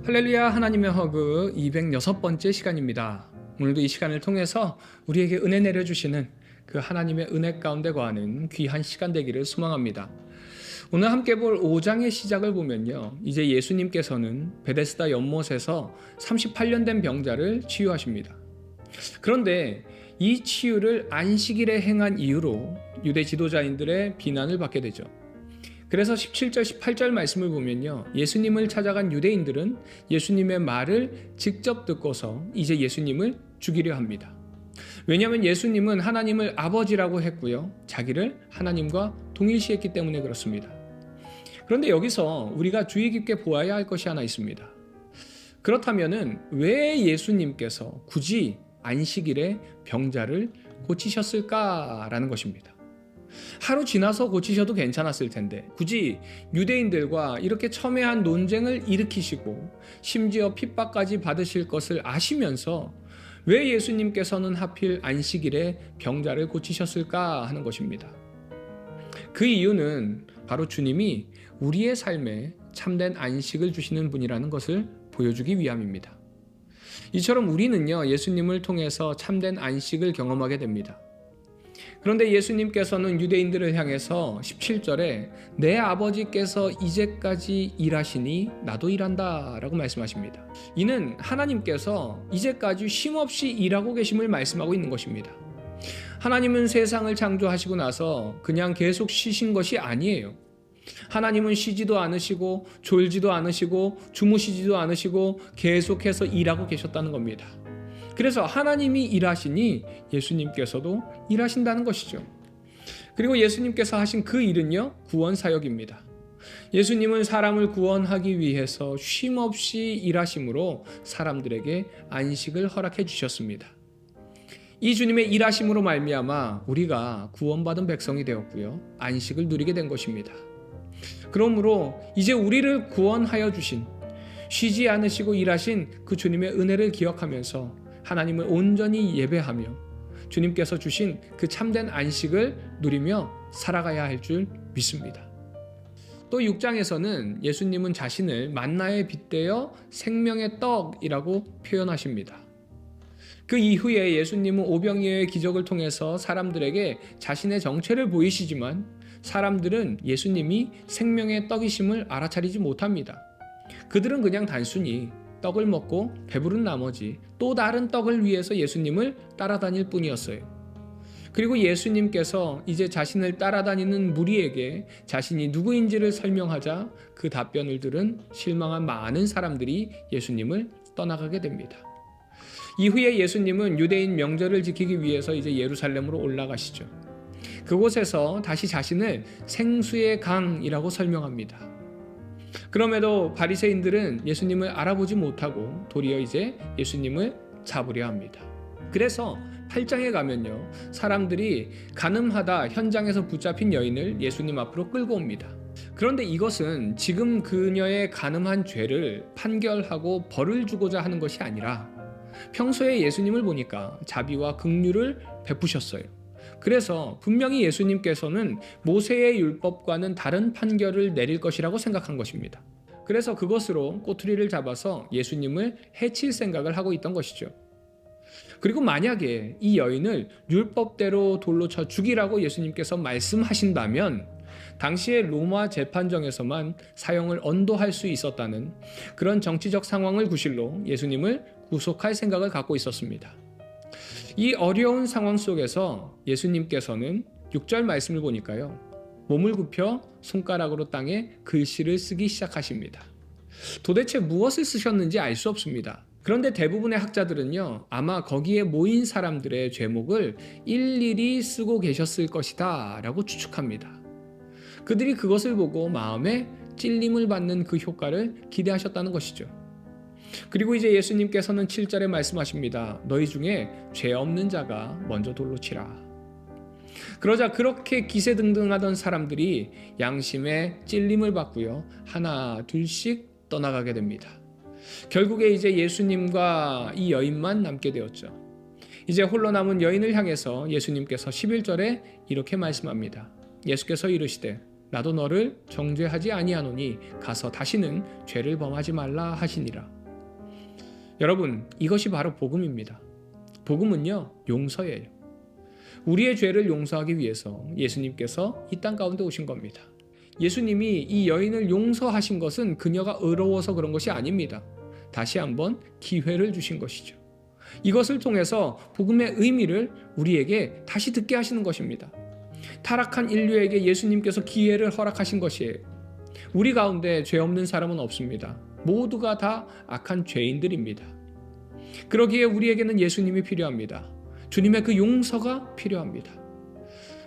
할렐루야, 하나님의 허그 206번째 시간입니다. 오늘도 이 시간을 통해서 우리에게 은혜 내려주시는 그 하나님의 은혜 가운데 거하는 귀한 시간 되기를 소망합니다. 오늘 함께 볼 5장의 시작을 보면요, 이제 예수님께서는 베데스다 연못에서 38년 된 병자를 치유하십니다. 그런데 이 치유를 안식일에 행한 이유로 유대 지도자인들의 비난을 받게 되죠. 그래서 17절, 18절 말씀을 보면요, 예수님을 찾아간 유대인들은 예수님의 말을 직접 듣고서 이제 예수님을 죽이려 합니다. 왜냐하면 예수님은 하나님을 아버지라고 했고요, 자기를 하나님과 동일시했기 때문에 그렇습니다. 그런데 여기서 우리가 주의 깊게 보아야 할 것이 하나 있습니다. 그렇다면 왜 예수님께서 굳이 안식일에 병자를 고치셨을까라는 것입니다. 하루 지나서 고치셔도 괜찮았을 텐데 굳이 유대인들과 이렇게 첨예한 논쟁을 일으키시고 심지어 핍박까지 받으실 것을 아시면서 왜 예수님께서는 하필 안식일에 병자를 고치셨을까 하는 것입니다. 그 이유는 바로 주님이 우리의 삶에 참된 안식을 주시는 분이라는 것을 보여주기 위함입니다. 이처럼 우리는요, 예수님을 통해서 참된 안식을 경험하게 됩니다. 그런데 예수님께서는 유대인들을 향해서 17절에 내 아버지께서 이제까지 일하시니 나도 일한다 라고 말씀하십니다. 이는 하나님께서 이제까지 쉼없이 일하고 계심을 말씀하고 있는 것입니다. 하나님은 세상을 창조하시고 나서 그냥 계속 쉬신 것이 아니에요. 하나님은 쉬지도 않으시고 졸지도 않으시고 주무시지도 않으시고 계속해서 일하고 계셨다는 겁니다. 그래서 하나님이 일하시니 예수님께서도 일하신다는 것이죠. 그리고 예수님께서 하신 그 일은요, 구원 사역입니다. 예수님은 사람을 구원하기 위해서 쉼없이 일하심으로 사람들에게 안식을 허락해 주셨습니다. 이 주님의 일하심으로 말미암아 우리가 구원받은 백성이 되었고요, 안식을 누리게 된 것입니다. 그러므로 이제 우리를 구원하여 주신, 쉬지 않으시고 일하신 그 주님의 은혜를 기억하면서 하나님을 온전히 예배하며 주님께서 주신 그 참된 안식을 누리며 살아가야 할 줄 믿습니다. 또 6장에서는 예수님은 자신을 만나에 빗대어 생명의 떡이라고 표현하십니다. 그 이후에 예수님은 오병이어의 기적을 통해서 사람들에게 자신의 정체를 보이시지만 사람들은 예수님이 생명의 떡이심을 알아차리지 못합니다. 그들은 그냥 단순히 떡을 먹고 배부른 나머지 또 다른 떡을 위해서 예수님을 따라다닐 뿐이었어요. 그리고 예수님께서 이제 자신을 따라다니는 무리에게 자신이 누구인지를 설명하자 그 답변을 들은 실망한 많은 사람들이 예수님을 떠나가게 됩니다. 이후에 예수님은 유대인 명절을 지키기 위해서 이제 예루살렘으로 올라가시죠. 그곳에서 다시 자신을 생수의 강이라고 설명합니다. 그럼에도 바리새인들은 예수님을 알아보지 못하고 도리어 이제 예수님을 잡으려 합니다. 그래서 8장에 가면요, 사람들이 가늠하다 현장에서 붙잡힌 여인을 예수님 앞으로 끌고 옵니다. 그런데 이것은 지금 그녀의 가늠한 죄를 판결하고 벌을 주고자 하는 것이 아니라 평소에 예수님을 보니까 자비와 긍휼을 베푸셨어요. 그래서 분명히 예수님께서는 모세의 율법과는 다른 판결을 내릴 것이라고 생각한 것입니다. 그래서 그것으로 꼬투리를 잡아서 예수님을 해칠 생각을 하고 있던 것이죠. 그리고 만약에 이 여인을 율법대로 돌로 쳐 죽이라고 예수님께서 말씀하신다면 당시의 로마 재판정에서만 사형을 언도할 수 있었다는 그런 정치적 상황을 구실로 예수님을 구속할 생각을 갖고 있었습니다. 이 어려운 상황 속에서 예수님께서는 6절 말씀을 보니까요, 몸을 굽혀 손가락으로 땅에 글씨를 쓰기 시작하십니다. 도대체 무엇을 쓰셨는지 알 수 없습니다. 그런데 대부분의 학자들은요, 아마 거기에 모인 사람들의 죄목을 일일이 쓰고 계셨을 것이다 라고 추측합니다. 그들이 그것을 보고 마음에 찔림을 받는 그 효과를 기대하셨다는 것이죠. 그리고 이제 예수님께서는 7절에 말씀하십니다. 너희 중에 죄 없는 자가 먼저 돌로 치라. 그러자 그렇게 기세등등하던 사람들이 양심에 찔림을 받고요, 하나 둘씩 떠나가게 됩니다. 결국에 이제 예수님과 이 여인만 남게 되었죠. 이제 홀로 남은 여인을 향해서 예수님께서 11절에 이렇게 말씀합니다. 예수께서 이르시되 나도 너를 정죄하지 아니하노니 가서 다시는 죄를 범하지 말라 하시니라. 여러분, 이것이 바로 복음입니다. 복음은요, 용서예요. 우리의 죄를 용서하기 위해서 예수님께서 이 땅 가운데 오신 겁니다. 예수님이 이 여인을 용서하신 것은 그녀가 의로워서 그런 것이 아닙니다. 다시 한번 기회를 주신 것이죠. 이것을 통해서 복음의 의미를 우리에게 다시 듣게 하시는 것입니다. 타락한 인류에게 예수님께서 기회를 허락하신 것이에요. 우리 가운데 죄 없는 사람은 없습니다. 모두가 다 악한 죄인들입니다. 그러기에 우리에게는 예수님이 필요합니다. 주님의 그 용서가 필요합니다.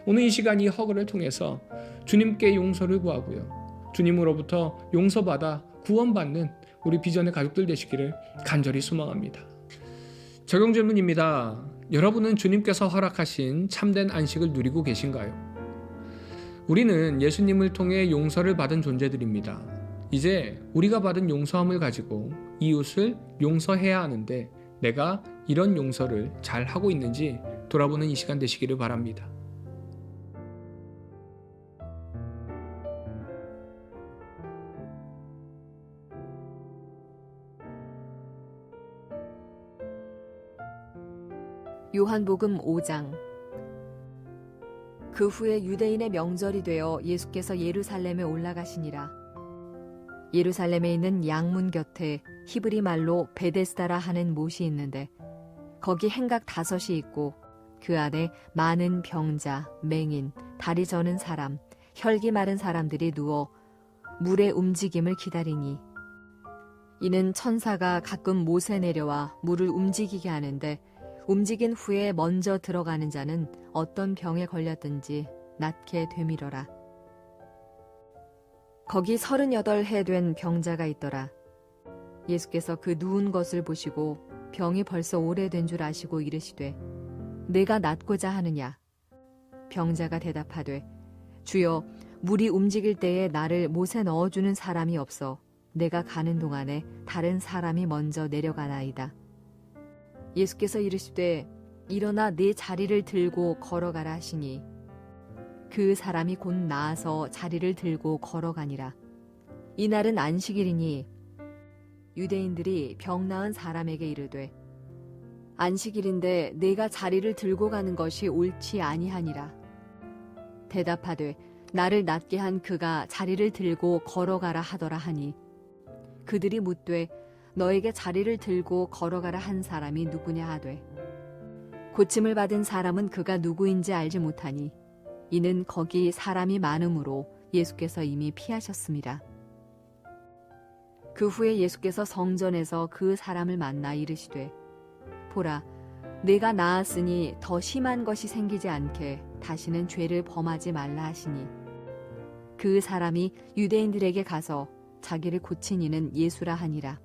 오늘 이 시간 이 허그를 통해서 주님께 용서를 구하고요. 주님으로부터 용서받아 구원받는 우리 비전의 가족들 되시기를 간절히 소망합니다. 적용 질문입니다. 여러분은 주님께서 허락하신 참된 안식을 누리고 계신가요? 우리는 예수님을 통해 용서를 받은 존재들입니다. 이제 우리가 받은 용서함을 가지고 이웃을 용서해야 하는데 내가 이런 용서를 잘 하고 있는지 돌아보는 이 시간 되시기를 바랍니다. 요한복음 5장. 그 후에 유대인의 명절이 되어 예수께서 예루살렘에 올라가시니라. 예루살렘에 있는 양문 곁에 히브리 말로 베데스다라 하는 못이 있는데 거기 행각 5이 있고 그 안에 많은 병자, 맹인, 다리 저는 사람, 혈기 마른 사람들이 누워 물의 움직임을 기다리니 이는 천사가 가끔 못에 내려와 물을 움직이게 하는데 움직인 후에 먼저 들어가는 자는 어떤 병에 걸렸든지 낫게 되밀어라. 거기 38해 된 병자가 있더라. 예수께서 그 누운 것을 보시고 병이 벌써 오래된 줄 아시고 이르시되 내가 낫고자 하느냐? 병자가 대답하되 주여, 물이 움직일 때에 나를 못에 넣어주는 사람이 없어 내가 가는 동안에 다른 사람이 먼저 내려가나이다. 예수께서 이르시되 일어나 네 자리를 들고 걸어가라 하시니 그 사람이 곧 나아서 자리를 들고 걸어가니라. 이날은 안식일이니 유대인들이 병 나은 사람에게 이르되 안식일인데 내가 자리를 들고 가는 것이 옳지 아니하니라. 대답하되 나를 낫게 한 그가 자리를 들고 걸어가라 하더라 하니 그들이 묻되 너에게 자리를 들고 걸어가라 한 사람이 누구냐 하되 고침을 받은 사람은 그가 누구인지 알지 못하니 이는 거기 사람이 많음으로 예수께서 이미 피하셨습니다. 그 후에 예수께서 성전에서 그 사람을 만나 이르시되 보라, 내가 나았으니 더 심한 것이 생기지 않게 다시는 죄를 범하지 말라 하시니 그 사람이 유대인들에게 가서 자기를 고친 이는 예수라 하니라.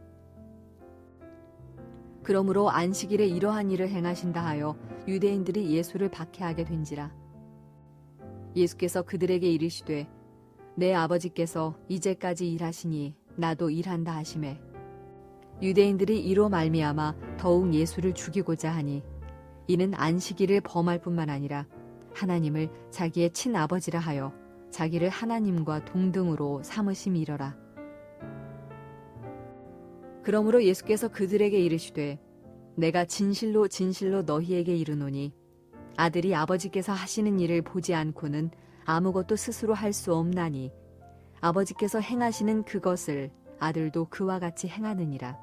그러므로 안식일에 이러한 일을 행하신다 하여 유대인들이 예수를 박해하게 된지라. 예수께서 그들에게 이르시되 내 아버지께서 이제까지 일하시니 나도 일한다 하시매 유대인들이 이로 말미암아 더욱 예수를 죽이고자 하니 이는 안식일을 범할 뿐만 아니라 하나님을 자기의 친아버지라 하여 자기를 하나님과 동등으로 삼으심이러라. 그러므로 예수께서 그들에게 이르시되 내가 진실로 진실로 너희에게 이르노니 아들이 아버지께서 하시는 일을 보지 않고는 아무것도 스스로 할 수 없나니 아버지께서 행하시는 그것을 아들도 그와 같이 행하느니라.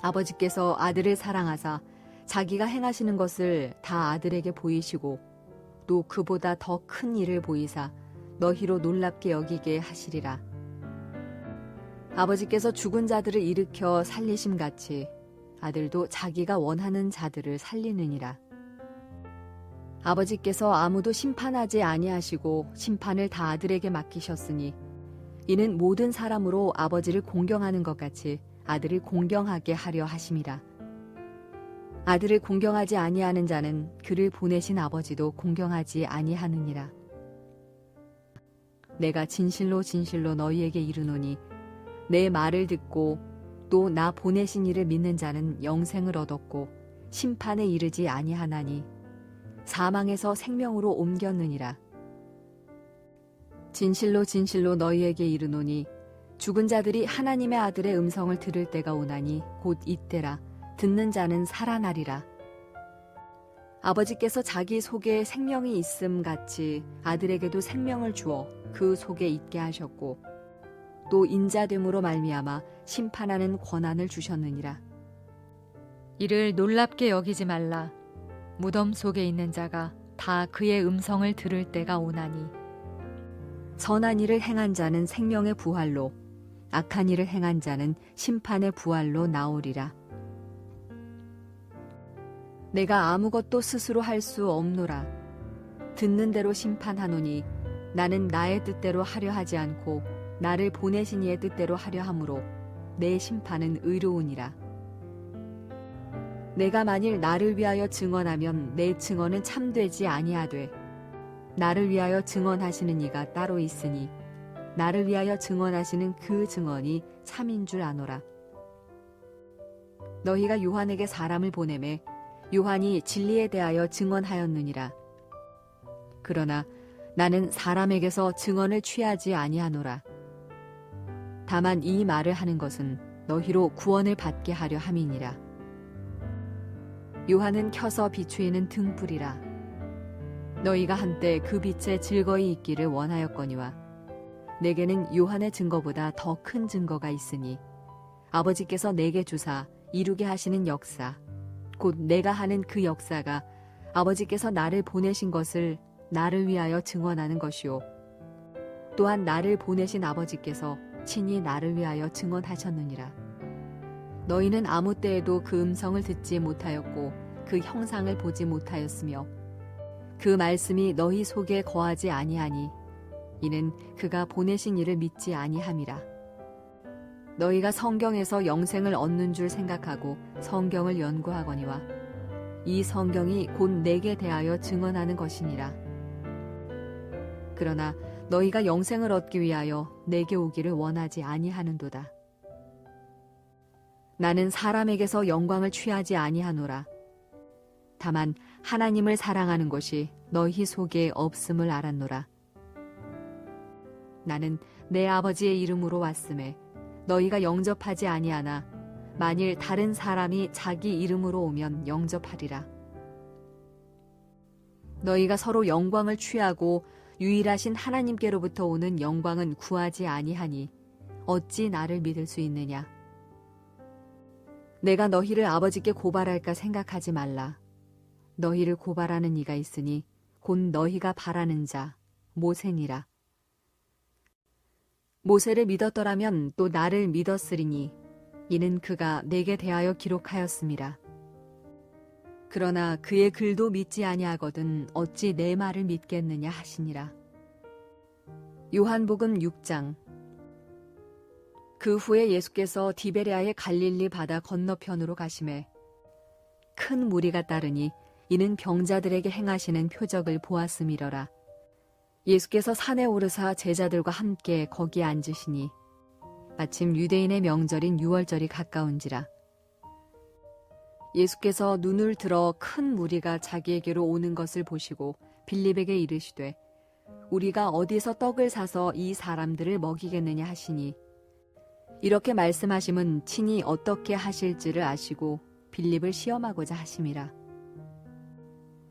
아버지께서 아들을 사랑하사 자기가 행하시는 것을 다 아들에게 보이시고 또 그보다 더 큰 일을 보이사 너희로 놀랍게 여기게 하시리라. 아버지께서 죽은 자들을 일으켜 살리심같이 아들도 자기가 원하는 자들을 살리느니라. 아버지께서 아무도 심판하지 아니하시고 심판을 다 아들에게 맡기셨으니 이는 모든 사람으로 아버지를 공경하는 것 같이 아들을 공경하게 하려 하심이라. 아들을 공경하지 아니하는 자는 그를 보내신 아버지도 공경하지 아니하느니라. 내가 진실로 진실로 너희에게 이르노니 내 말을 듣고 또 나 보내신 이를 믿는 자는 영생을 얻었고 심판에 이르지 아니하나니 사망에서 생명으로 옮겼느니라. 진실로 진실로 너희에게 이르노니 죽은 자들이 하나님의 아들의 음성을 들을 때가 오나니 곧 이때라. 듣는 자는 살아나리라. 아버지께서 자기 속에 생명이 있음 같이 아들에게도 생명을 주어 그 속에 있게 하셨고 또 인자됨으로 말미암아 심판하는 권한을 주셨느니라. 이를 놀랍게 여기지 말라. 무덤 속에 있는 자가 다 그의 음성을 들을 때가 오나니 선한 일을 행한 자는 생명의 부활로 악한 일을 행한 자는 심판의 부활로 나오리라. 내가 아무것도 스스로 할 수 없노라. 듣는 대로 심판하노니 나는 나의 뜻대로 하려 하지 않고 나를 보내신 이의 뜻대로 하려 함으로 내 심판은 의로우니라. 내가 만일 나를 위하여 증언하면 내 증언은 참되지 아니하되 나를 위하여 증언하시는 이가 따로 있으니 나를 위하여 증언하시는 그 증언이 참인 줄 아노라. 너희가 요한에게 사람을 보내매 요한이 진리에 대하여 증언하였느니라. 그러나 나는 사람에게서 증언을 취하지 아니하노라. 다만 이 말을 하는 것은 너희로 구원을 받게 하려 함이니라. 요한은 켜서 비추이는 등불이라. 너희가 한때 그 빛에 즐거이 있기를 원하였거니와 내게는 요한의 증거보다 더 큰 증거가 있으니 아버지께서 내게 주사 이루게 하시는 역사 곧 내가 하는 그 역사가 아버지께서 나를 보내신 것을 나를 위하여 증언하는 것이요 또한 나를 보내신 아버지께서 친히 나를 위하여 증언하셨느니라. 너희는 아무 때에도 그 음성을 듣지 못하였고 그 형상을 보지 못하였으며 그 말씀이 너희 속에 거하지 아니하니 이는 그가 보내신 이를 믿지 아니함이라. 너희가 성경에서 영생을 얻는 줄 생각하고 성경을 연구하거니와 이 성경이 곧 내게 대하여 증언하는 것이니라. 그러나 너희가 영생을 얻기 위하여 내게 오기를 원하지 아니하는도다. 나는 사람에게서 영광을 취하지 아니하노라. 다만 하나님을 사랑하는 것이 너희 속에 없음을 알았노라. 나는 내 아버지의 이름으로 왔음에 너희가 영접하지 아니하나 만일 다른 사람이 자기 이름으로 오면 영접하리라. 너희가 서로 영광을 취하고 유일하신 하나님께로부터 오는 영광은 구하지 아니하니 어찌 나를 믿을 수 있느냐. 내가 너희를 아버지께 고발할까 생각하지 말라. 너희를 고발하는 이가 있으니 곧 너희가 바라는 자 모세니라. 모세를 믿었더라면 또 나를 믿었으리니 이는 그가 내게 대하여 기록하였음이라. 그러나 그의 글도 믿지 아니하거든 어찌 내 말을 믿겠느냐 하시니라. 요한복음 6장. 그 후에 예수께서 디베레아의 갈릴리 바다 건너편으로 가시매 큰 무리가 따르니 이는 병자들에게 행하시는 표적을 보았음이러라. 예수께서 산에 오르사 제자들과 함께 거기에 앉으시니 마침 유대인의 명절인 유월절이 가까운지라. 예수께서 눈을 들어 큰 무리가 자기에게로 오는 것을 보시고 빌립에게 이르시되 우리가 어디서 떡을 사서 이 사람들을 먹이겠느냐 하시니 이렇게 말씀하심은 친히 어떻게 하실지를 아시고 빌립을 시험하고자 하심이라.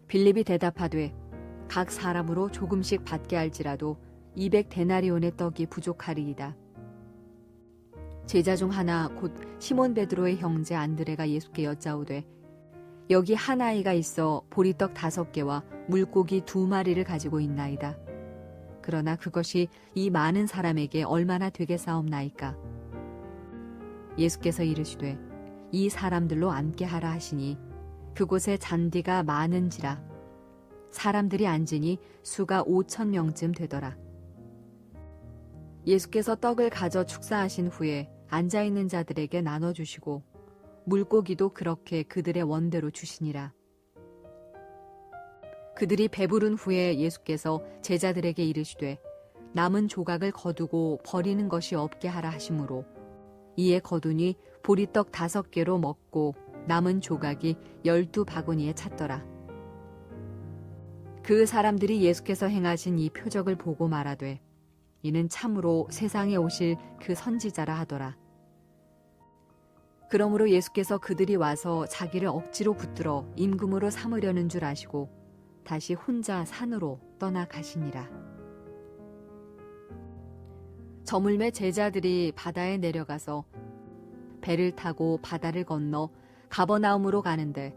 빌립이 대답하되 각 사람으로 조금씩 받게 할지라도 200데나리온의 떡이 부족하리이다. 제자 중 하나 곧 시몬 베드로의 형제 안드레가 예수께 여짜오되 여기 한 아이가 있어 보리떡 5개와 물고기 2마리를 가지고 있나이다. 그러나 그것이 이 많은 사람에게 얼마나 되겠사옵나이까. 예수께서 이르시되 이 사람들로 앉게 하라 하시니 그곳에 잔디가 많은지라. 사람들이 앉으니 수가 5,000명쯤 되더라. 예수께서 떡을 가져 축사하신 후에 앉아있는 자들에게 나눠주시고 물고기도 그렇게 그들의 원대로 주시니라. 그들이 배부른 후에 예수께서 제자들에게 이르시되 남은 조각을 거두고 버리는 것이 없게 하라 하시므로 이에 거두니 보리떡 5개로 먹고 남은 조각이 12바구니에 찼더라. 그 사람들이 예수께서 행하신 이 표적을 보고 말하되 이는 참으로 세상에 오실 그 선지자라 하더라. 그러므로 예수께서 그들이 와서 자기를 억지로 붙들어 임금으로 삼으려는 줄 아시고 다시 혼자 산으로 떠나 가시니라. 저물매 제자들이 바다에 내려가서 배를 타고 바다를 건너 가버나움으로 가는데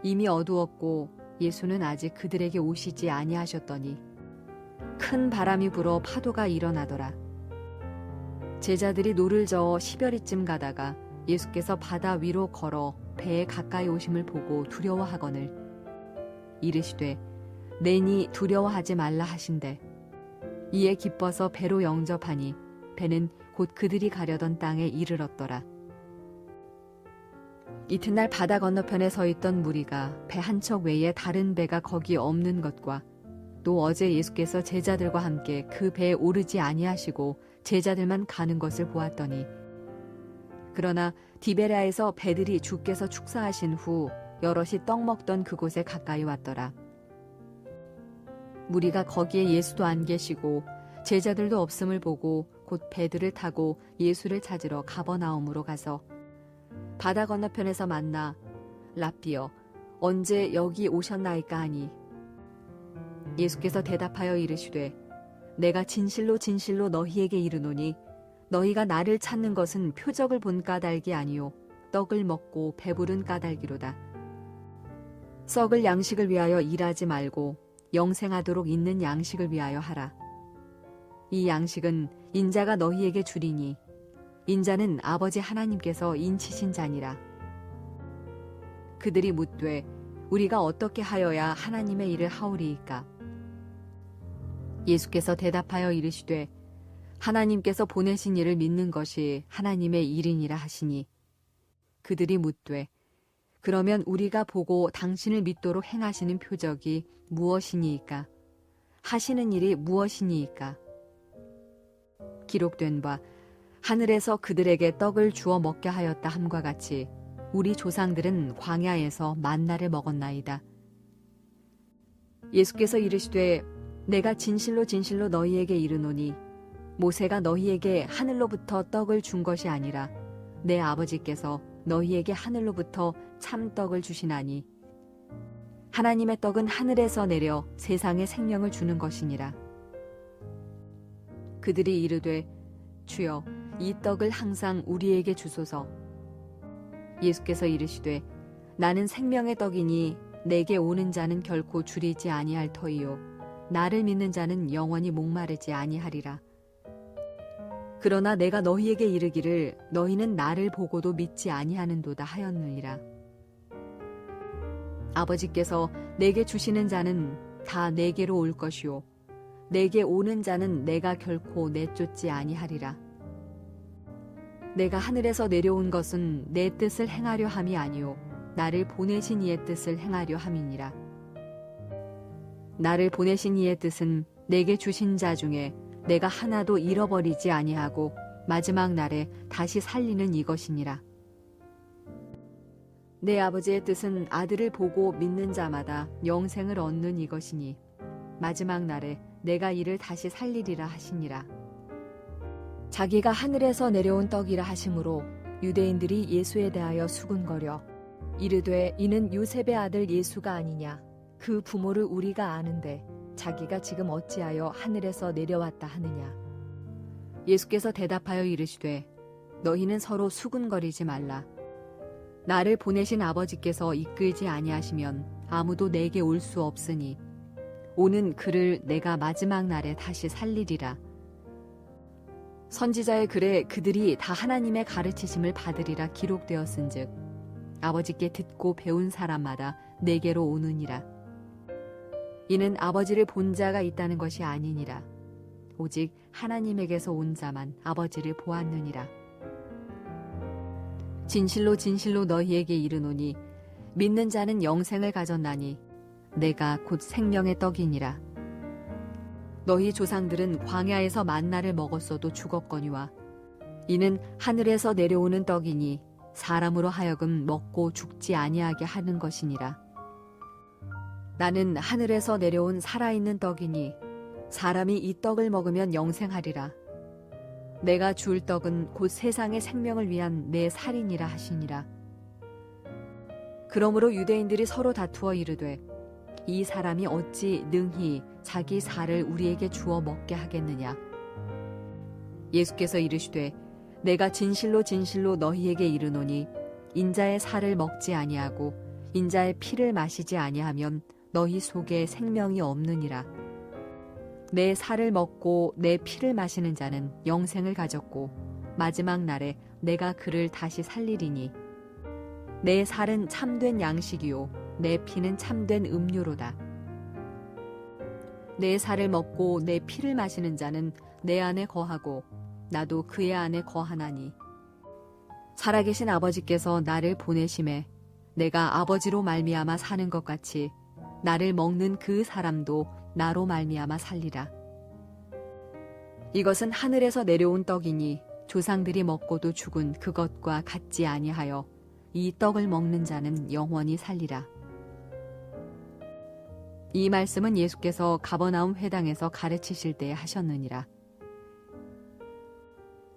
이미 어두웠고 예수는 아직 그들에게 오시지 아니하셨더니 큰 바람이 불어 파도가 일어나더라. 제자들이 노를 저어 시별이쯤 가다가 예수께서 바다 위로 걸어 배에 가까이 오심을 보고 두려워하거늘 이르시되 내니 두려워하지 말라 하신대 이에 기뻐서 배로 영접하니 배는 곧 그들이 가려던 땅에 이르렀더라. 이튿날 바다 건너편에 서 있던 무리가 배 한 척 외에 다른 배가 거기 없는 것과 또 어제 예수께서 제자들과 함께 그 배에 오르지 아니하시고 제자들만 가는 것을 보았더니 그러나 디베랴에서 배들이 주께서 축사하신 후 여럿이 떡 먹던 그곳에 가까이 왔더라. 무리가 거기에 예수도 안 계시고 제자들도 없음을 보고 곧 배들을 타고 예수를 찾으러 가버나움으로 가서 바다 건너편에서 만나 랍비여 언제 여기 오셨나이까 하니 예수께서 대답하여 이르시되 내가 진실로 진실로 너희에게 이르노니 너희가 나를 찾는 것은 표적을 본 까닭이 아니요 떡을 먹고 배부른 까닭이로다. 썩을 양식을 위하여 일하지 말고 영생하도록 있는 양식을 위하여 하라. 이 양식은 인자가 너희에게 주리니 인자는 아버지 하나님께서 인치신 자니라. 그들이 묻되 우리가 어떻게 하여야 하나님의 일을 하오리이까? 예수께서 대답하여 이르시되 하나님께서 보내신 이를 믿는 것이 하나님의 일이니라 하시니 그들이 묻되 그러면 우리가 보고 당신을 믿도록 행하시는 표적이 무엇이니이까? 하시는 일이 무엇이니이까? 기록된 바 하늘에서 그들에게 떡을 주어 먹게 하였다 함과 같이 우리 조상들은 광야에서 만나를 먹었나이다. 예수께서 이르시되 내가 진실로 진실로 너희에게 이르노니 모세가 너희에게 하늘로부터 떡을 준 것이 아니라 내 아버지께서 너희에게 하늘로부터 참떡을 주시나니 하나님의 떡은 하늘에서 내려 세상에 생명을 주는 것이니라. 그들이 이르되 주여 이 떡을 항상 우리에게 주소서. 예수께서 이르시되 나는 생명의 떡이니 내게 오는 자는 결코 줄이지 아니할 터이요 나를 믿는 자는 영원히 목마르지 아니하리라. 그러나 내가 너희에게 이르기를 너희는 나를 보고도 믿지 아니하는도다 하였느니라. 아버지께서 내게 주시는 자는 다 내게로 올 것이요 내게 오는 자는 내가 결코 내쫓지 아니하리라. 내가 하늘에서 내려온 것은 내 뜻을 행하려 함이 아니요 나를 보내신 이의 뜻을 행하려 함이니라. 나를 보내신 이의 뜻은 내게 주신 자 중에 내가 하나도 잃어버리지 아니하고 마지막 날에 다시 살리는 이것이니라. 내 아버지의 뜻은 아들을 보고 믿는 자마다 영생을 얻는 이것이니 마지막 날에 내가 이를 다시 살리리라 하시니라. 자기가 하늘에서 내려온 떡이라 하심으로 유대인들이 예수에 대하여 수군거려 이르되 이는 요셉의 아들 예수가 아니냐 그 부모를 우리가 아는데 자기가 지금 어찌하여 하늘에서 내려왔다 하느냐. 예수께서 대답하여 이르시되 너희는 서로 수군거리지 말라. 나를 보내신 아버지께서 이끌지 아니하시면 아무도 내게 올 수 없으니 오는 그를 내가 마지막 날에 다시 살리리라. 선지자의 글에 그들이 다 하나님의 가르치심을 받으리라 기록되었은즉 아버지께 듣고 배운 사람마다 내게로 오느니라. 이는 아버지를 본 자가 있다는 것이 아니니라. 오직 하나님에게서 온 자만 아버지를 보았느니라. 진실로 진실로 너희에게 이르노니 믿는 자는 영생을 가졌나니 내가 곧 생명의 떡이니라. 너희 조상들은 광야에서 만나를 먹었어도 죽었거니와 이는 하늘에서 내려오는 떡이니 사람으로 하여금 먹고 죽지 아니하게 하는 것이니라. 나는 하늘에서 내려온 살아있는 떡이니 사람이 이 떡을 먹으면 영생하리라. 내가 줄 떡은 곧 세상의 생명을 위한 내 살이니라 하시니라. 그러므로 유대인들이 서로 다투어 이르되 이 사람이 어찌 능히 자기 살을 우리에게 주어 먹게 하겠느냐. 예수께서 이르시되 내가 진실로 진실로 너희에게 이르노니 인자의 살을 먹지 아니하고 인자의 피를 마시지 아니하면 너희 속에 생명이 없느니라. 내 살을 먹고 내 피를 마시는 자는 영생을 가졌고 마지막 날에 내가 그를 다시 살리리니 내 살은 참된 양식이요 내 피는 참된 음료로다. 내 살을 먹고 내 피를 마시는 자는 내 안에 거하고 나도 그의 안에 거하나니 살아계신 아버지께서 나를 보내심에 내가 아버지로 말미암아 사는 것 같이 나를 먹는 그 사람도 나로 말미암아 살리라. 이것은 하늘에서 내려온 떡이니 조상들이 먹고도 죽은 그것과 같지 아니하여 이 떡을 먹는 자는 영원히 살리라. 이 말씀은 예수께서 가버나움 회당에서 가르치실 때에 하셨느니라.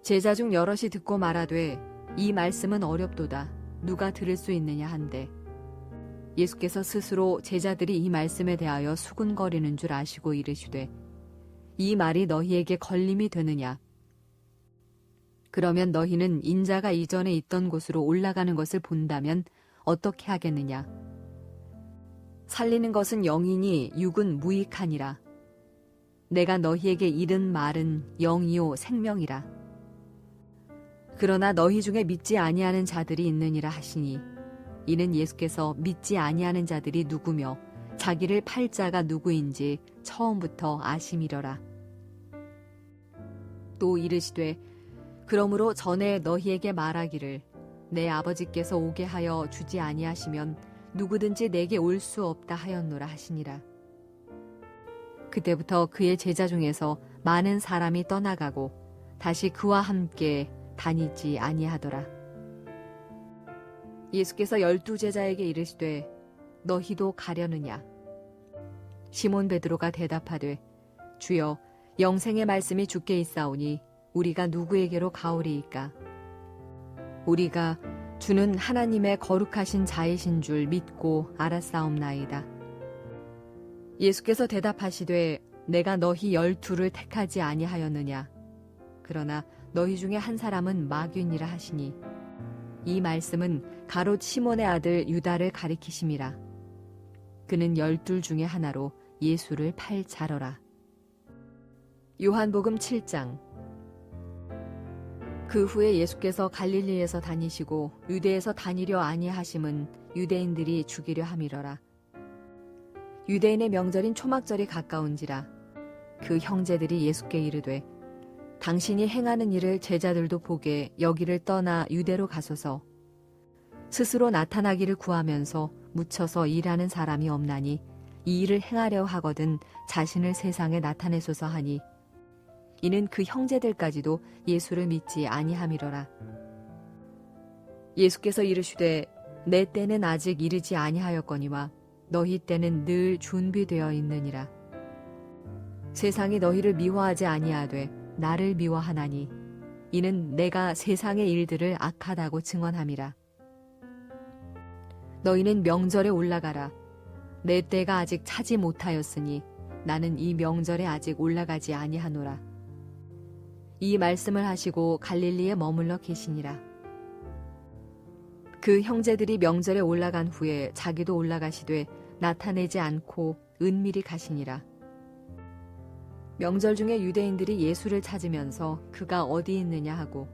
제자 중 여럿이 듣고 말하되 이 말씀은 어렵도다. 누가 들을 수 있느냐 한데 예수께서 스스로 제자들이 이 말씀에 대하여 수군거리는 줄 아시고 이르시되 이 말이 너희에게 걸림이 되느냐. 그러면 너희는 인자가 이전에 있던 곳으로 올라가는 것을 본다면 어떻게 하겠느냐. 살리는 것은 영이니 육은 무익하니라. 내가 너희에게 이른 말은 영이요 생명이라. 그러나 너희 중에 믿지 아니하는 자들이 있느니라 하시니 이는 예수께서 믿지 아니하는 자들이 누구며 자기를 팔 자가 누구인지 처음부터 아심이러라. 또 이르시되 그러므로 전에 너희에게 말하기를 내 아버지께서 오게 하여 주지 아니하시면 누구든지 내게 올 수 없다 하였노라 하시니라. 그때부터 그의 제자 중에서 많은 사람이 떠나가고 다시 그와 함께 다니지 아니하더라. 예수께서 12제자에게 이르시되 너희도 가려느냐. 시몬 베드로가 대답하되 주여 영생의 말씀이 주께 있사오니 우리가 누구에게로 가오리이까. 우리가 주는 하나님의 거룩하신 자이신 줄 믿고 알았사옵나이다. 예수께서 대답하시되 내가 너희 12를 택하지 아니하였느냐. 그러나 너희 중에 한 사람은 마귀니라 하시니 이 말씀은 가롯 시몬의 아들 유다를 가리키심이라. 그는 12 중에 하나로 예수를 팔 자러라. 요한복음 7장. 그 후에 예수께서 갈릴리에서 다니시고 유대에서 다니려 아니하심은 유대인들이 죽이려 함이러라. 유대인의 명절인 초막절이 가까운지라. 그 형제들이 예수께 이르되 당신이 행하는 일을 제자들도 보게 여기를 떠나 유대로 가소서. 스스로 나타나기를 구하면서 묻혀서 일하는 사람이 없나니 이 일을 행하려 하거든 자신을 세상에 나타내소서 하니 이는 그 형제들까지도 예수를 믿지 아니함이러라. 예수께서 이르시되 내 때는 아직 이르지 아니하였거니와 너희 때는 늘 준비되어 있느니라. 세상이 너희를 미워하지 아니하되 나를 미워하나니 이는 내가 세상의 일들을 악하다고 증언함이라. 너희는 명절에 올라가라. 내 때가 아직 차지 못하였으니 나는 이 명절에 아직 올라가지 아니하노라. 이 말씀을 하시고 갈릴리에 머물러 계시니라. 그 형제들이 명절에 올라간 후에 자기도 올라가시되 나타내지 않고 은밀히 가시니라. 명절 중에 유대인들이 예수를 찾으면서 그가 어디 있느냐 하고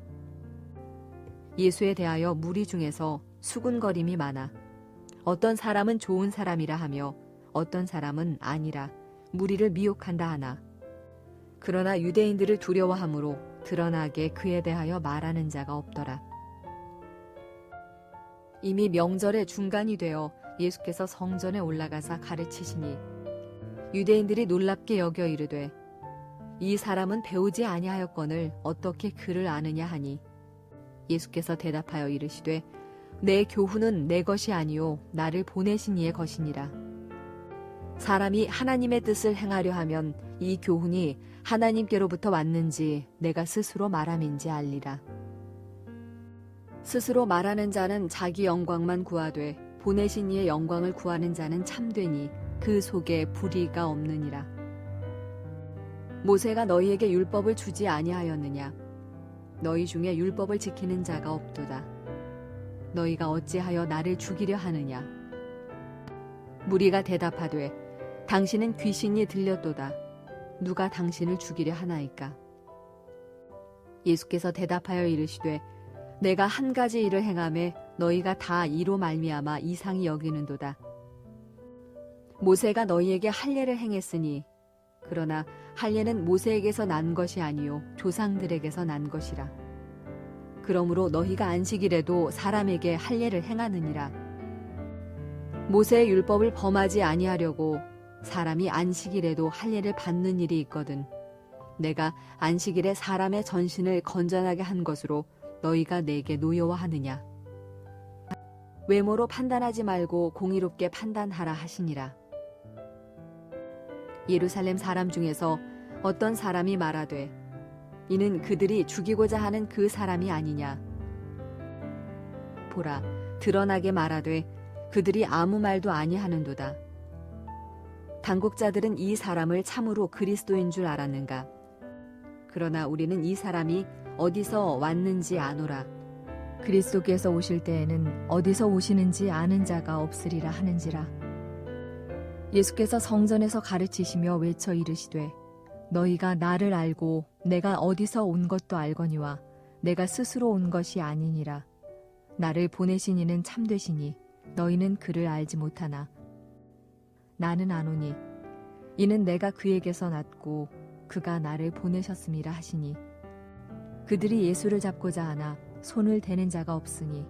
예수에 대하여 무리 중에서 수군거림이 많아 어떤 사람은 좋은 사람이라 하며 어떤 사람은 아니라 무리를 미혹한다 하나. 그러나 유대인들을 두려워함으로 드러나게 그에 대하여 말하는 자가 없더라. 이미 명절의 중간이 되어 예수께서 성전에 올라가사 가르치시니 유대인들이 놀랍게 여겨 이르되 이 사람은 배우지 아니하였거늘 어떻게 그를 아느냐 하니 예수께서 대답하여 이르시되 내 교훈은 내 것이 아니요 나를 보내신 이의 것이니라. 사람이 하나님의 뜻을 행하려 하면 이 교훈이 하나님께로부터 왔는지 내가 스스로 말함인지 알리라. 스스로 말하는 자는 자기 영광만 구하되 보내신 이의 영광을 구하는 자는 참되니 그 속에 불의가 없느니라. 모세가 너희에게 율법을 주지 아니하였느냐? 너희 중에 율법을 지키는 자가 없도다. 너희가 어찌하여 나를 죽이려 하느냐? 무리가 대답하되 당신은 귀신이 들렸도다. 누가 당신을 죽이려 하나이까? 예수께서 대답하여 이르시되 내가 한 가지 일을 행하매 너희가 다 이로 말미암아 이상히 여기는도다. 모세가 너희에게 할례를 행했으니 그러나 할례는 모세에게서 난 것이 아니요 조상들에게서 난 것이라. 그러므로 너희가 안식일에도 사람에게 할례를 행하느니라. 모세의 율법을 범하지 아니하려고 사람이 안식일에도 할례를 받는 일이 있거든 내가 안식일에 사람의 전신을 건전하게 한 것으로 너희가 내게 노여워하느냐? 외모로 판단하지 말고 공의롭게 판단하라 하시니라. 예루살렘 사람 중에서 어떤 사람이 말하되 이는 그들이 죽이고자 하는 그 사람이 아니냐? 보라, 드러나게 말하되 그들이 아무 말도 아니하는도다. 당국자들은 이 사람을 참으로 그리스도인 줄 알았는가? 그러나 우리는 이 사람이 어디서 왔는지 아노라. 그리스도께서 오실 때에는 어디서 오시는지 아는 자가 없으리라 하는지라. 예수께서 성전에서 가르치시며 외쳐 이르시되 너희가 나를 알고 내가 어디서 온 것도 알거니와 내가 스스로 온 것이 아니니라. 나를 보내신 이는 참되시니 너희는 그를 알지 못하나 나는 아노니 이는 내가 그에게서 났고 그가 나를 보내셨음이라 하시니 그들이 예수를 잡고자 하나 손을 대는 자가 없으니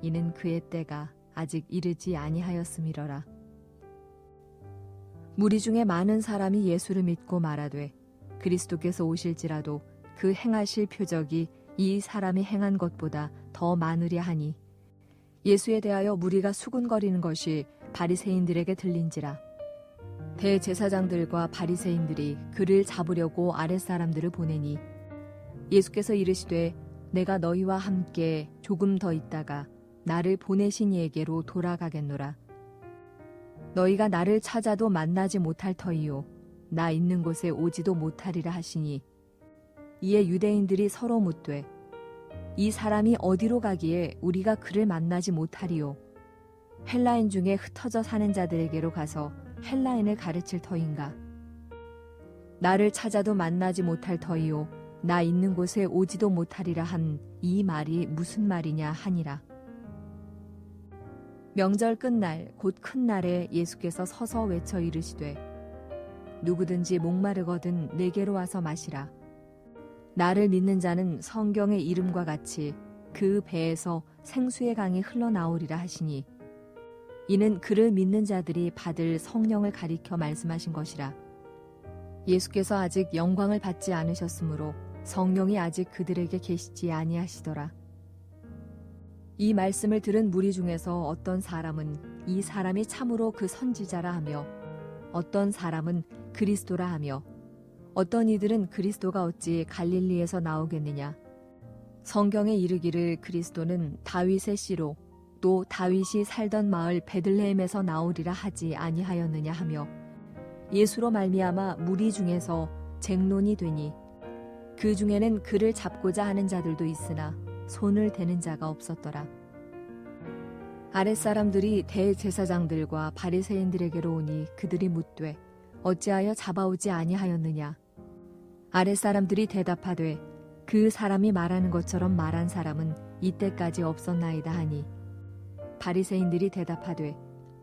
이는 그의 때가 아직 이르지 아니하였음이러라. 무리 중에 많은 사람이 예수를 믿고 말하되 그리스도께서 오실지라도 그 행하실 표적이 이 사람이 행한 것보다 더 많으랴 하니 예수에 대하여 무리가 수군거리는 것이 바리새인들에게 들린지라. 대제사장들과 바리새인들이 그를 잡으려고 아랫사람들을 보내니 예수께서 이르시되 내가 너희와 함께 조금 더 있다가 나를 보내신 이에게로 돌아가겠노라. 너희가 나를 찾아도 만나지 못할 터이요 나 있는 곳에 오지도 못하리라 하시니 이에 유대인들이 서로 묻되 이 사람이 어디로 가기에 우리가 그를 만나지 못하리요? 헬라인 중에 흩어져 사는 자들에게로 가서 헬라인을 가르칠 터인가? 나를 찾아도 만나지 못할 터이요 나 있는 곳에 오지도 못하리라 한 이 말이 무슨 말이냐 하니라. 명절 끝날 곧 큰 날에 예수께서 서서 외쳐 이르시되 누구든지 목마르거든 내게로 와서 마시라. 나를 믿는 자는 성경의 이름과 같이 그 배에서 생수의 강이 흘러나오리라 하시니 이는 그를 믿는 자들이 받을 성령을 가리켜 말씀하신 것이라. 예수께서 아직 영광을 받지 않으셨으므로 성령이 아직 그들에게 계시지 아니하시더라. 이 말씀을 들은 무리 중에서 어떤 사람은 이 사람이 참으로 그 선지자라 하며 어떤 사람은 그리스도라 하며 어떤 이들은 그리스도가 어찌 갈릴리에서 나오겠느냐. 성경에 이르기를 그리스도는 다윗의 씨로 또 다윗이 살던 마을 베들레헴에서 나오리라 하지 아니하였느냐 하며 예수로 말미암아 무리 중에서 쟁론이 되니 그 중에는 그를 잡고자 하는 자들도 있으나 손을 대는 자가 없었더라. 아랫사람들이 대제사장들과 바리새인들에게로 오니 그들이 묻되 어찌하여 잡아오지 아니하였느냐. 아랫사람들이 대답하되 그 사람이 말하는 것처럼 말한 사람은 이때까지 없었나이다 하니 바리새인들이 대답하되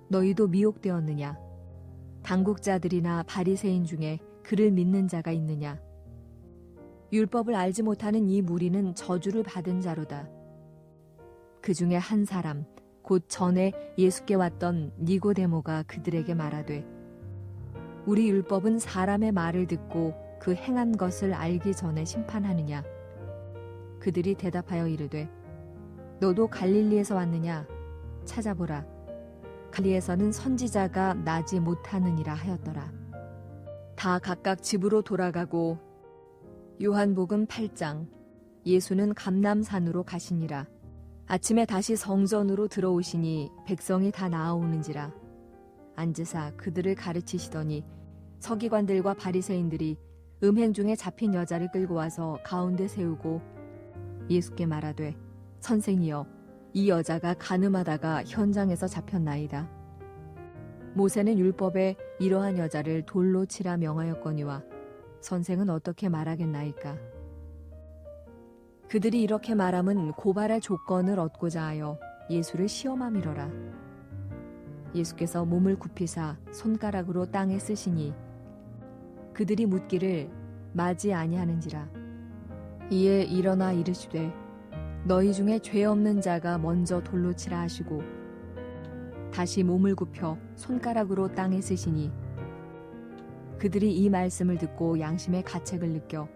너희도 미혹되었느냐. 당국자들이나 바리새인 중에 그를 믿는 자가 있느냐. 율법을 알지 못하는 이 무리는 저주를 받은 자로다. 그 중에 한 사람 곧 전에 예수께 왔던 니고데모가 그들에게 말하되 우리 율법은 사람의 말을 듣고 그 행한 것을 알기 전에 심판하느냐. 그들이 대답하여 이르되 너도 갈릴리에서 왔느냐. 찾아보라. 갈릴리에서는 선지자가 나지 못하느니라 하였더라. 다 각각 집으로 돌아가고 요한복음 8장 예수는 감람산으로 가시니라. 아침에 다시 성전으로 들어오시니 백성이 다 나아오는지라. 앉으사 그들을 가르치시더니 서기관들과 바리새인들이 음행 중에 잡힌 여자를 끌고 와서 가운데 세우고 예수께 말하되 선생이여 이 여자가 간음하다가 현장에서 잡혔나이다. 모세는 율법에 이러한 여자를 돌로 치라 명하였거니와 선생은 어떻게 말하겠나이까. 그들이 이렇게 말함은 고발할 조건을 얻고자 하여 예수를 시험함이로라. 예수께서 몸을 굽히사 손가락으로 땅에 쓰시니 그들이 묻기를 마지 아니하는지라. 이에 일어나 이르시되 너희 중에 죄 없는 자가 먼저 돌로 치라 하시고 다시 몸을 굽혀 손가락으로 땅에 쓰시니 그들이 이 말씀을 듣고 양심의 가책을 느껴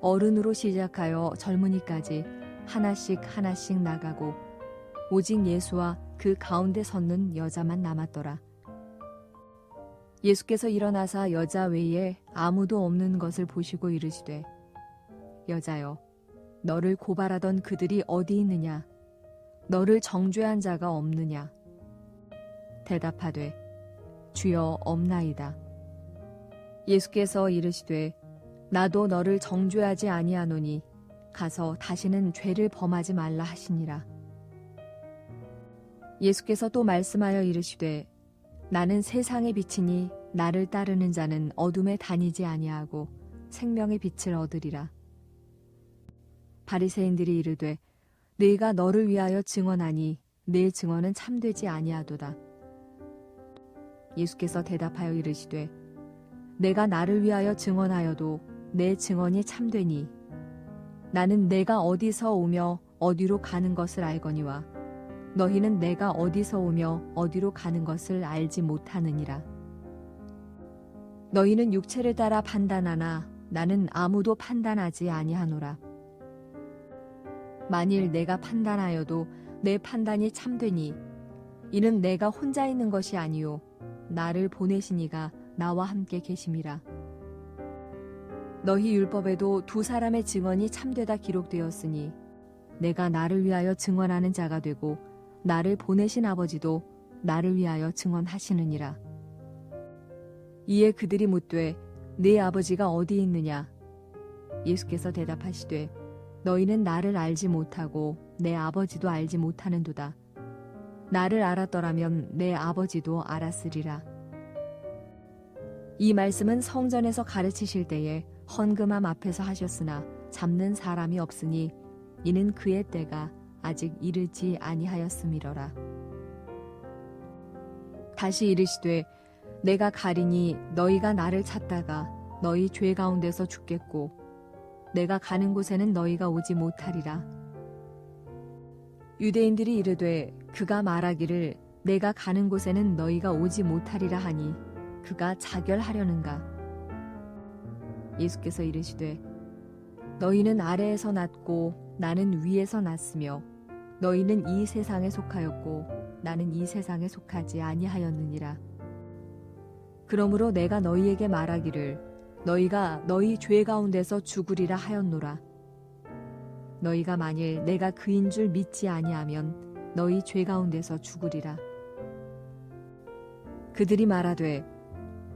어른으로 시작하여 젊은이까지 하나씩 하나씩 나가고 오직 예수와 그 가운데 섰는 여자만 남았더라. 예수께서 일어나사 여자 외에 아무도 없는 것을 보시고 이르시되 여자여 너를 고발하던 그들이 어디 있느냐? 너를 정죄한 자가 없느냐? 대답하되 주여 없나이다. 예수께서 이르시되 나도 너를 정죄하지 아니하노니 가서 다시는 죄를 범하지 말라 하시니라. 예수께서 또 말씀하여 이르시되 나는 세상의 빛이니 나를 따르는 자는 어둠에 다니지 아니하고 생명의 빛을 얻으리라. 바리새인들이 이르되 네가 너를 위하여 증언하니 네 증언은 참되지 아니하도다. 예수께서 대답하여 이르시되 내가 나를 위하여 증언하여도 내 증언이 참되니 나는 내가 어디서 오며 어디로 가는 것을 알거니와 너희는 내가 어디서 오며 어디로 가는 것을 알지 못하느니라. 너희는 육체를 따라 판단하나 나는 아무도 판단하지 아니하노라. 만일 내가 판단하여도 내 판단이 참되니 이는 내가 혼자 있는 것이 아니요 나를 보내시니가 나와 함께 계심이라. 너희 율법에도 두 사람의 증언이 참되다 기록되었으니 내가 나를 위하여 증언하는 자가 되고 나를 보내신 아버지도 나를 위하여 증언하시느니라. 이에 그들이 묻되 네 아버지가 어디 있느냐? 예수께서 대답하시되 너희는 나를 알지 못하고 내 아버지도 알지 못하는도다. 나를 알았더라면 내 아버지도 알았으리라. 이 말씀은 성전에서 가르치실 때에 헌금함 앞에서 하셨으나 잡는 사람이 없으니 이는 그의 때가 아직 이르지 아니하였음이로라. 다시 이르시되 내가 가리니 너희가 나를 찾다가 너희 죄 가운데서 죽겠고 내가 가는 곳에는 너희가 오지 못하리라. 유대인들이 이르되 그가 말하기를 내가 가는 곳에는 너희가 오지 못하리라 하니 그가 자결하려는가? 예수께서 이르시되 너희는 아래에서 났고 나는 위에서 났으며 너희는 이 세상에 속하였고 나는 이 세상에 속하지 아니하였느니라. 그러므로 내가 너희에게 말하기를 너희가 너희 죄 가운데서 죽으리라 하였노라. 너희가 만일 내가 그인 줄 믿지 아니하면 너희 죄 가운데서 죽으리라. 그들이 말하되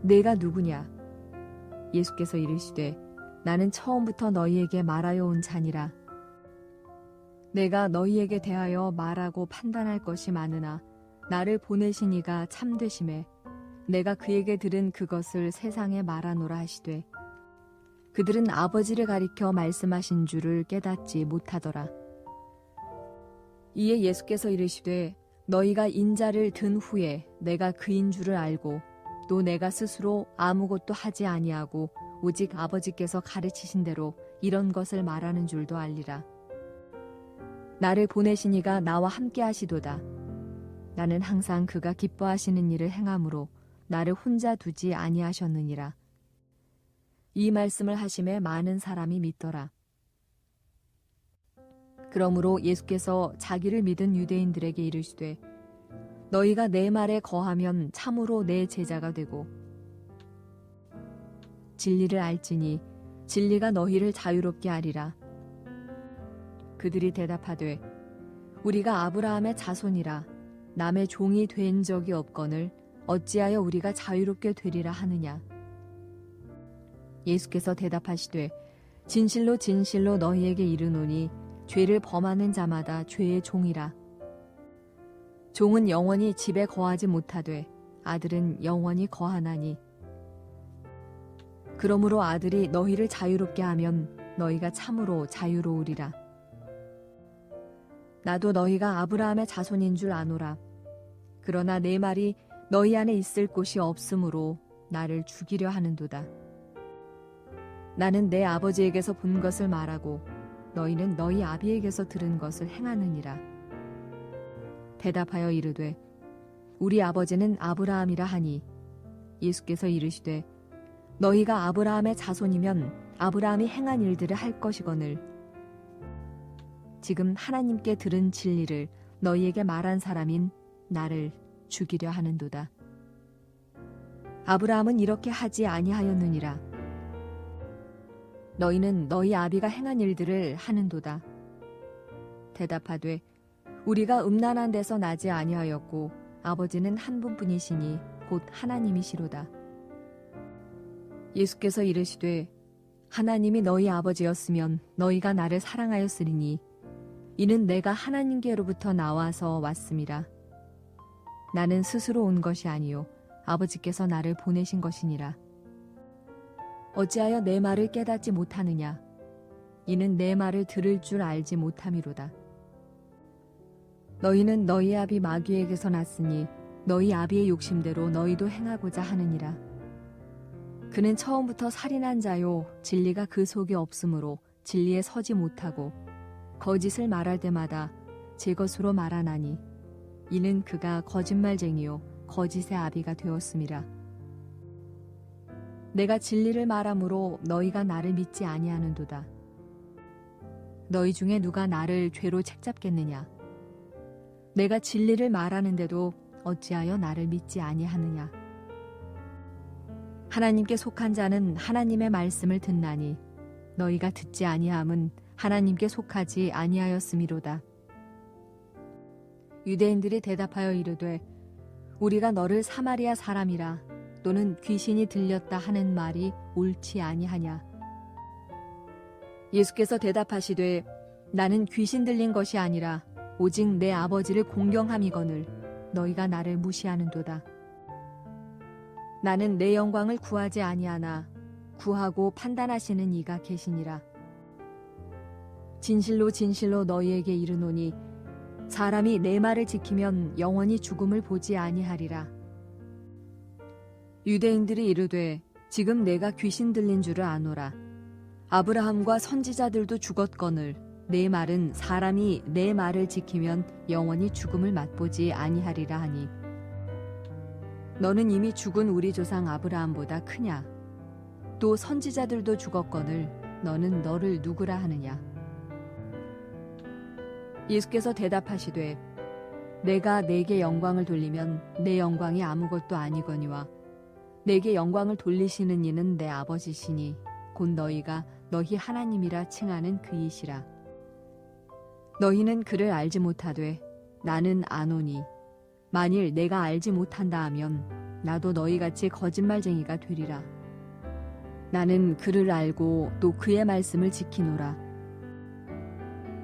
내가 누구냐? 예수께서 이르시되 나는 처음부터 너희에게 말하여 온 자니라. 내가 너희에게 대하여 말하고 판단할 것이 많으나 나를 보내신 이가 참되심에 내가 그에게 들은 그것을 세상에 말하노라 하시되 그들은 아버지를 가리켜 말씀하신 줄을 깨닫지 못하더라. 이에 예수께서 이르시되 너희가 인자를 든 후에 내가 그인 줄을 알고 또 내가 스스로 아무것도 하지 아니하고 오직 아버지께서 가르치신 대로 이런 것을 말하는 줄도 알리라. 나를 보내신 이가 나와 함께 하시도다. 나는 항상 그가 기뻐하시는 일을 행함으로 나를 혼자 두지 아니하셨느니라. 이 말씀을 하심에 많은 사람이 믿더라. 그러므로 예수께서 자기를 믿은 유대인들에게 이르시되 너희가 내 말에 거하면 참으로 내 제자가 되고 진리를 알지니 진리가 너희를 자유롭게 하리라. 그들이 대답하되 우리가 아브라함의 자손이라 남의 종이 된 적이 없거늘 어찌하여 우리가 자유롭게 되리라 하느냐. 예수께서 대답하시되 진실로 진실로 너희에게 이르노니 죄를 범하는 자마다 죄의 종이라. 종은 영원히 집에 거하지 못하되 아들은 영원히 거하나니. 그러므로 아들이 너희를 자유롭게 하면 너희가 참으로 자유로우리라. 나도 너희가 아브라함의 자손인 줄 아노라. 그러나 내 말이 너희 안에 있을 곳이 없으므로 나를 죽이려 하는도다. 나는 내 아버지에게서 본 것을 말하고 너희는 너희 아비에게서 들은 것을 행하느니라. 대답하여 이르되 우리 아버지는 아브라함이라 하니 예수께서 이르시되 너희가 아브라함의 자손이면 아브라함이 행한 일들을 할 것이거늘 지금 하나님께 들은 진리를 너희에게 말한 사람인 나를 죽이려 하는도다. 아브라함은 이렇게 하지 아니하였느니라. 너희는 너희 아비가 행한 일들을 하는도다. 대답하되 우리가 음란한 데서 나지 아니하였고 아버지는 한 분뿐이시니 곧 하나님이시로다. 예수께서 이르시되 하나님이 너희 아버지였으면 너희가 나를 사랑하였으리니 이는 내가 하나님께로부터 나와서 왔음이라. 나는 스스로 온 것이 아니요 아버지께서 나를 보내신 것이니라. 어찌하여 내 말을 깨닫지 못하느냐. 이는 내 말을 들을 줄 알지 못함이로다. 너희는 너희 아비 마귀에게서 났으니 너희 아비의 욕심대로 너희도 행하고자 하느니라. 그는 처음부터 살인한 자요 진리가 그 속에 없으므로 진리에 서지 못하고 거짓을 말할 때마다 제 것으로 말하나니 이는 그가 거짓말쟁이요 거짓의 아비가 되었음이라. 내가 진리를 말함으로 너희가 나를 믿지 아니하는도다. 너희 중에 누가 나를 죄로 책잡겠느냐. 내가 진리를 말하는데도 어찌하여 나를 믿지 아니하느냐. 하나님께 속한 자는 하나님의 말씀을 듣나니 너희가 듣지 아니함은 하나님께 속하지 아니하였음이로다. 유대인들이 대답하여 이르되 우리가 너를 사마리아 사람이라 또는 귀신이 들렸다 하는 말이 옳지 아니하냐. 예수께서 대답하시되 나는 귀신 들린 것이 아니라 오직 내 아버지를 공경함이거늘 너희가 나를 무시하는도다. 나는 내 영광을 구하지 아니하나 구하고 판단하시는 이가 계시니라. 진실로 진실로 너희에게 이르노니 사람이 내 말을 지키면 영원히 죽음을 보지 아니하리라. 유대인들이 이르되 지금 내가 귀신 들린 줄을 아노라. 아브라함과 선지자들도 죽었거늘 내 말은 사람이 내 말을 지키면 영원히 죽음을 맛보지 아니하리라 하니 너는 이미 죽은 우리 조상 아브라함보다 크냐? 또 선지자들도 죽었거늘 너는 너를 누구라 하느냐? 예수께서 대답하시되 내가 내게 영광을 돌리면 내 영광이 아무것도 아니거니와 내게 영광을 돌리시는 이는 내 아버지시니 곧 너희가 너희 하나님이라 칭하는 그이시라. 너희는 그를 알지 못하되 나는 아노니 만일 내가 알지 못한다 하면 나도 너희같이 거짓말쟁이가 되리라. 나는 그를 알고 또 그의 말씀을 지키노라.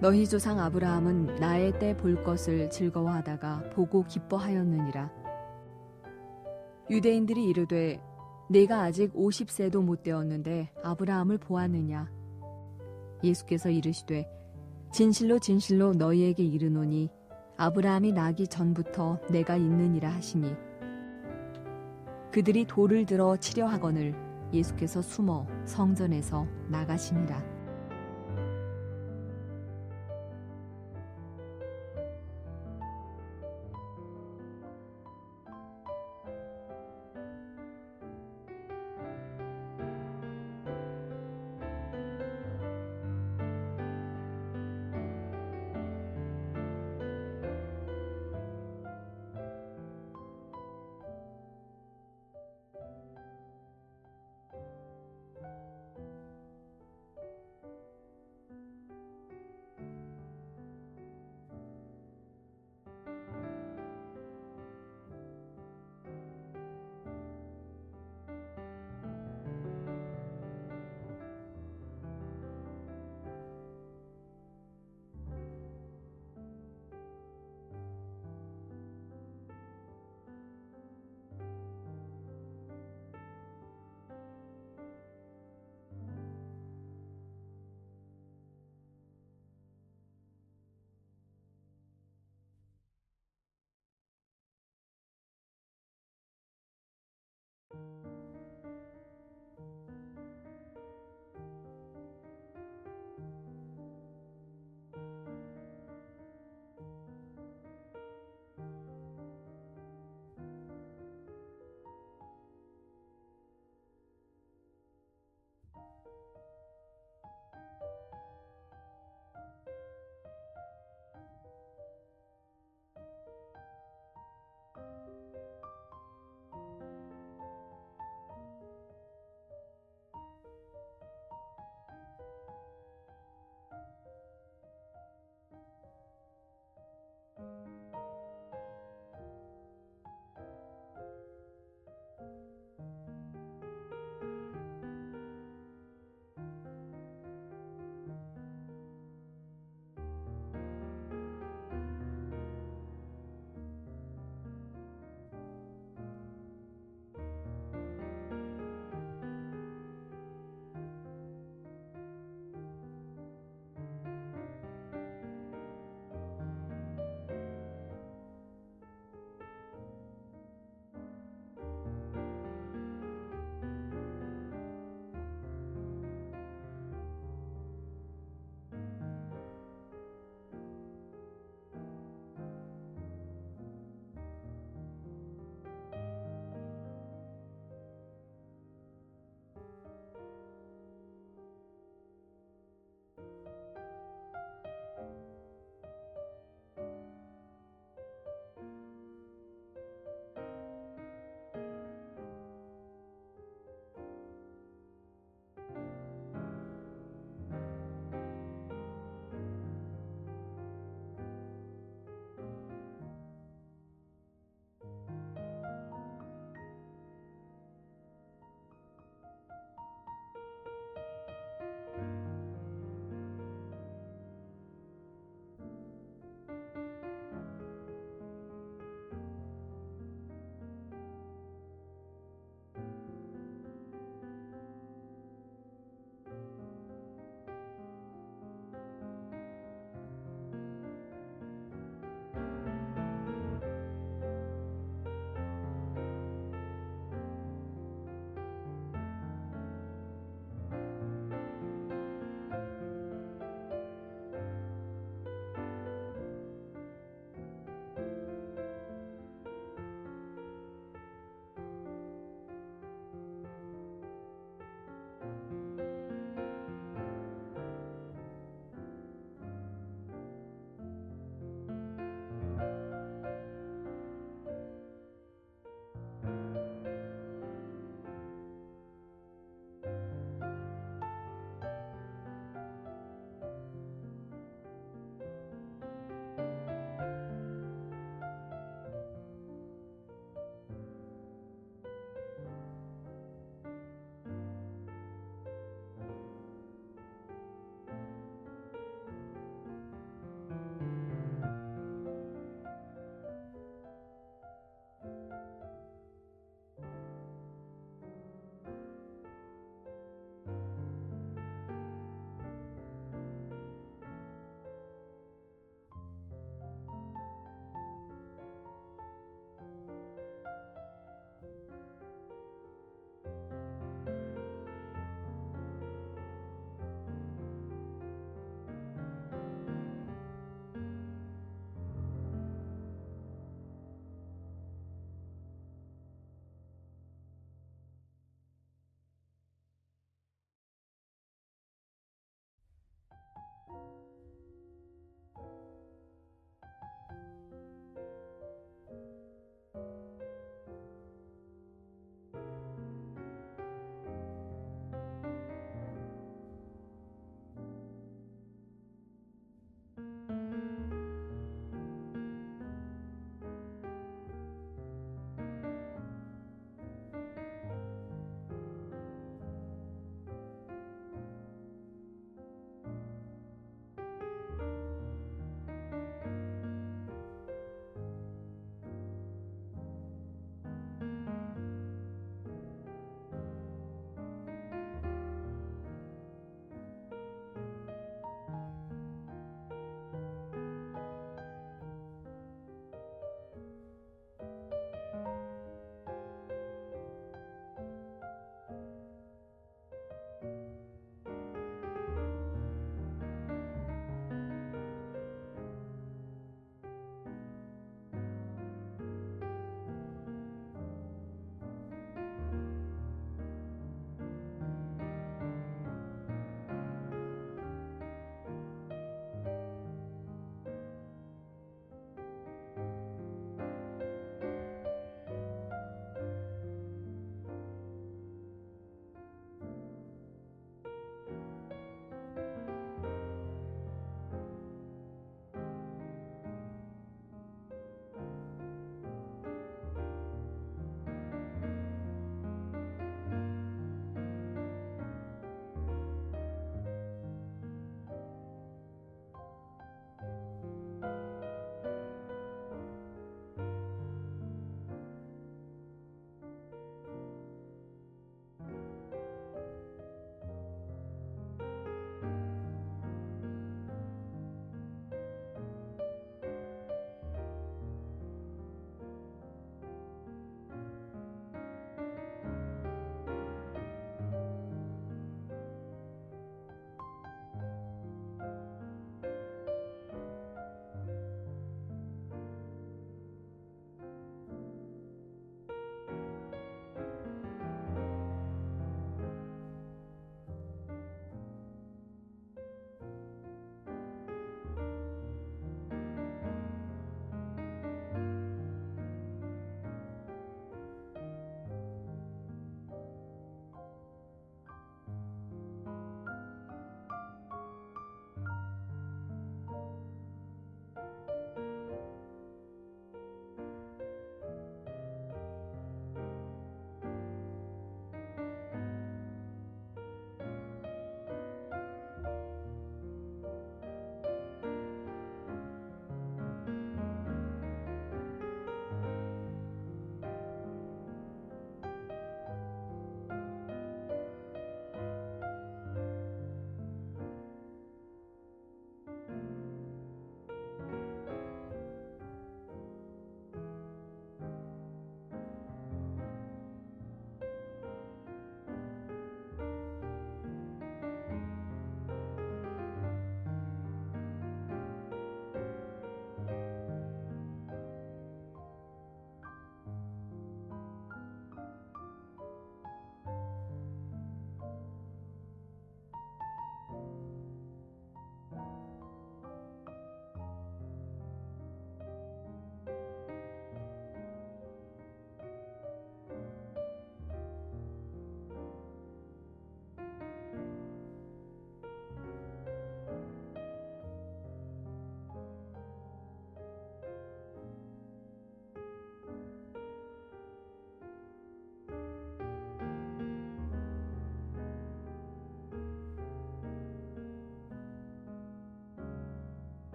너희 조상 아브라함은 나의 때 볼 것을 즐거워하다가 보고 기뻐하였느니라. 유대인들이 이르되 내가 아직 50세도 못 되었는데 아브라함을 보았느냐. 예수께서 이르시되 진실로 진실로 너희에게 이르노니 아브라함이 나기 전부터 내가 있느니라 하시니 그들이 돌을 들어 치려 하거늘 예수께서 숨어 성전에서 나가시니라.